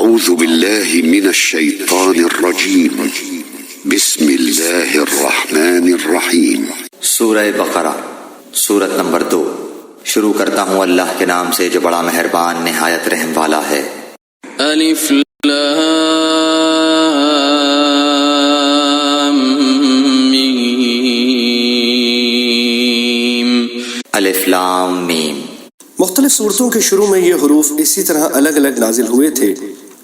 اعوذ باللہ من الشیطان الرجیم بسم اللہ الرحمن الرحیم۔ سورہ بقرہ سورت نمبر 2۔ شروع کرتا ہوں اللہ کے نام سے جو بڑا مہربان نہایت رحم والا ہے۔ الف لام میم۔ الف لام میم۔ مختلف صورتوں کے شروع میں یہ حروف اسی طرح الگ الگ نازل ہوئے تھے۔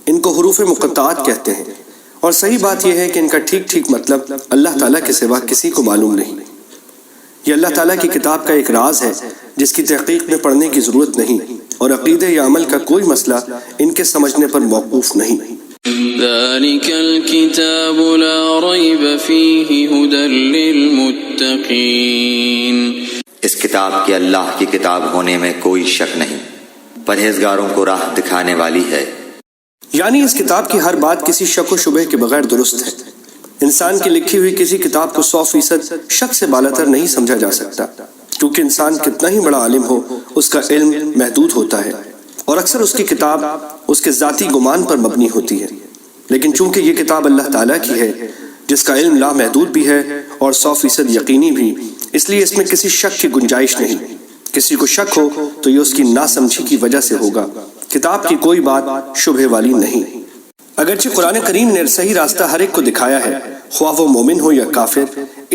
ان کو حروف مقطعات کہتے ہیں، اور صحیح بات یہ ہے کہ ان کا ٹھیک مطلب اللہ تعالیٰ کے سوا کسی کو معلوم نہیں۔ یہ اللہ تعالیٰ کی کتاب کا ایک راز ہے جس کی تحقیق میں پڑھنے کی ضرورت نہیں، اور عقیدے یا عمل کا کوئی مسئلہ ان کے سمجھنے پر موقوف نہیں۔ ذلك الكتاب لا ريب فيه هدى للمتقين۔ اس کتاب کے اللہ کی کتاب ہونے میں کوئی شک نہیں، پرہیزگاروں کو راہ دکھانے والی ہے۔ یعنی اس کتاب کی ہر بات کسی شک و شبہ کے بغیر درست ہے۔ انسان کی لکھی ہوئی کسی کتاب کو 100% شک سے بالاتر نہیں سمجھا جا سکتا، کیونکہ انسان کتنا ہی بڑا عالم ہو اس کا علم محدود ہوتا ہے، اور اکثر اس کی کتاب اس کے ذاتی گمان پر مبنی ہوتی ہے۔ لیکن چونکہ یہ کتاب اللہ تعالیٰ کی ہے جس کا علم لامحدود بھی ہے اور 100% یقینی بھی، اس لیے اس میں کسی شک کی گنجائش نہیں۔ کسی کو شک ہو تو یہ اس کی ناسمجھی کی وجہ سے ہوگا۔ کتاب کی کوئی بات شبہ والی نہیں۔ اگرچہ قرآن کریم نے صحیح راستہ ہر ایک کو دکھایا ہے، خواہ وہ مومن ہو یا کافر،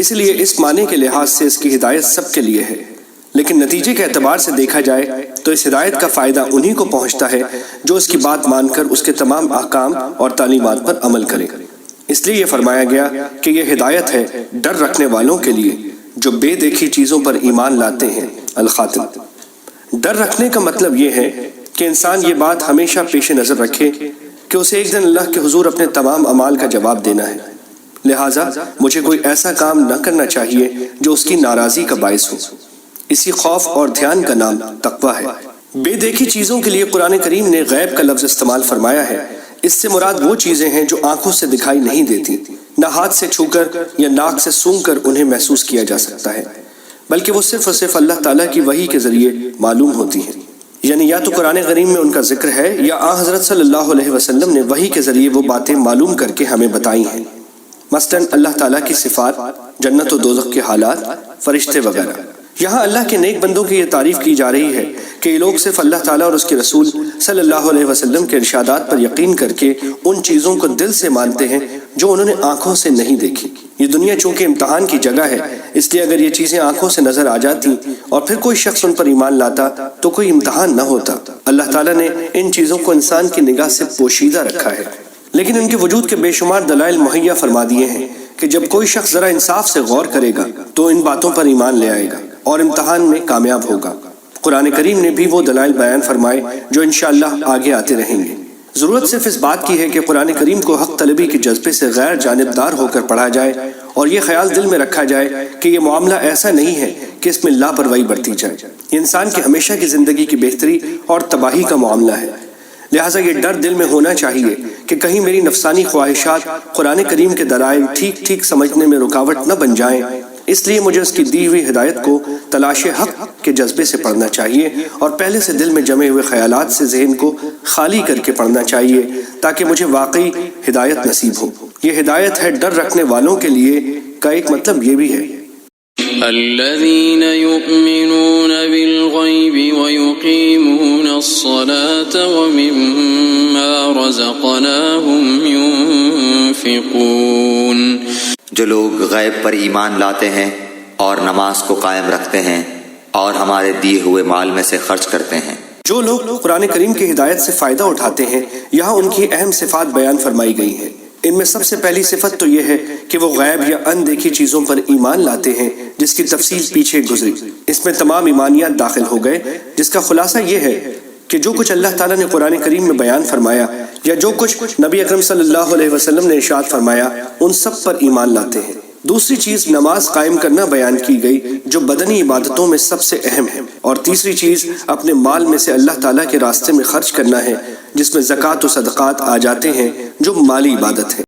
اس لیے اس معنی کے لحاظ سے اس کی ہدایت سب کے لیے ہے۔ لیکن نتیجے کے اعتبار سے دیکھا جائے تو اس ہدایت کا فائدہ انہی کو پہنچتا ہے جو اس کی بات مان کر اس کے تمام احکام اور تعلیمات پر عمل کرے۔ اس لیے یہ فرمایا گیا کہ یہ ہدایت ہے ڈر رکھنے والوں کے لیے جو بے دیکھی چیزوں پر ایمان لاتے ہیں۔ الخاتم۔ ڈر رکھنے کا مطلب یہ ہے کہ انسان یہ بات ہمیشہ پیش نظر رکھے کہ اسے ایک دن اللہ کے حضور اپنے تمام اعمال کا جواب دینا ہے، لہٰذا مجھے کوئی ایسا کام نہ کرنا چاہیے جو اس کی ناراضی کا باعث ہو۔ اسی خوف اور دھیان کا نام تقویٰ ہے۔ بے دیکھی چیزوں کے لیے قرآن کریم نے غیب کا لفظ استعمال فرمایا ہے۔ اس سے مراد وہ چیزیں ہیں جو آنکھوں سے دکھائی نہیں دیتی، نہ ہاتھ سے چھو کر یا ناک سے سونگھ کر انہیں محسوس کیا جا سکتا ہے، بلکہ وہ صرف اور صرف اللہ تعالیٰ کی وحی کے ذریعے معلوم ہوتی ہیں۔ یعنی یا تو قرآن کریم میں ان کا ذکر ہے یا آن حضرت صلی اللہ علیہ وسلم نے وحی کے ذریعے وہ باتیں معلوم کر کے ہمیں بتائی ہیں، مثلاً اللہ تعالیٰ کی صفات، جنت و دوزخ کے حالات، فرشتے وغیرہ۔ یہاں اللہ کے نیک بندوں کی یہ تعریف کی جا رہی ہے کہ یہ لوگ صرف اللہ تعالیٰ اور اس کے رسول صلی اللہ علیہ وسلم کے ارشادات پر یقین کر کے ان چیزوں کو دل سے مانتے ہیں جو انہوں نے آنکھوں سے نہیں دیکھی۔ یہ دنیا چونکہ امتحان کی جگہ ہے، اس لیے اگر یہ چیزیں آنکھوں سے نظر آ جاتی اور پھر کوئی شخص ان پر ایمان لاتا تو کوئی امتحان نہ ہوتا۔ اللہ تعالیٰ نے ان چیزوں کو انسان کی نگاہ سے پوشیدہ رکھا ہے، لیکن ان کے وجود کے بے شمار دلائل مہیا فرما دیے ہیں کہ جب کوئی شخص ذرا انصاف سے غور کرے گا تو ان باتوں پر ایمان لے آئے گا اور امتحان میں کامیاب ہوگا۔ قرآن کریم نے بھی وہ دلائل بیان فرمائے جو انشاءاللہ آگے آتے رہیں گے۔ ضرورت صرف اس بات کی ہے کہ قرآن کریم کو حق طلبی کے جذبے سے غیر جانبدار ہو کر پڑھا جائے، اور یہ خیال دل میں رکھا جائے کہ یہ معاملہ ایسا نہیں ہے کہ اس میں لاپرواہی برتی جائے۔ یہ انسان کی ہمیشہ کی زندگی کی بہتری اور تباہی کا معاملہ ہے، لہٰذا یہ ڈر دل میں ہونا چاہیے کہ کہیں میری نفسانی خواہشات قرآن کریم کے دلائل ٹھیک سمجھنے میں رکاوٹ نہ بن جائیں۔ اس لیے مجھے اس کی دی ہوئی ہدایت کو تلاش حق کے جذبے سے پڑھنا چاہیے، اور پہلے سے دل میں جمے ہوئے خیالات سے ذہن کو خالی کر کے پڑھنا چاہیے تاکہ مجھے واقعی ہدایت نصیب ہو۔ یہ ہدایت ہے ڈر رکھنے والوں کے لیے کا ایک مطلب یہ بھی ہے الذين يؤمنون بالغيب ويقيمون الصلاة ومما رزقناهم ينفقون۔ جو لوگ غیب پر ایمان لاتے ہیں اور نماز کو قائم رکھتے ہیں اور ہمارے دیے ہوئے مال میں سے خرچ کرتے ہیں۔ جو لوگ قرآن کریم کی ہدایت سے فائدہ اٹھاتے ہیں، یہاں ان کی اہم صفات بیان فرمائی گئی ہیں۔ ان میں سب سے پہلی صفت تو یہ ہے کہ وہ غیب یا اندیکھی چیزوں پر ایمان لاتے ہیں، جس کی تفصیل پیچھے گزری۔ اس میں تمام ایمانیات داخل ہو گئے، جس کا خلاصہ یہ ہے کہ جو کچھ اللہ تعالیٰ نے قرآن کریم میں بیان فرمایا یا جو کچھ نبی اکرم صلی اللہ علیہ وسلم نے ارشاد فرمایا، ان سب پر ایمان لاتے ہیں۔ دوسری چیز نماز قائم کرنا بیان کی گئی جو بدنی عبادتوں میں سب سے اہم ہے، اور تیسری چیز اپنے مال میں سے اللہ تعالیٰ کے راستے میں خرچ کرنا ہے، جس میں زکوٰۃ و صدقات آ جاتے ہیں جو مالی عبادت ہے۔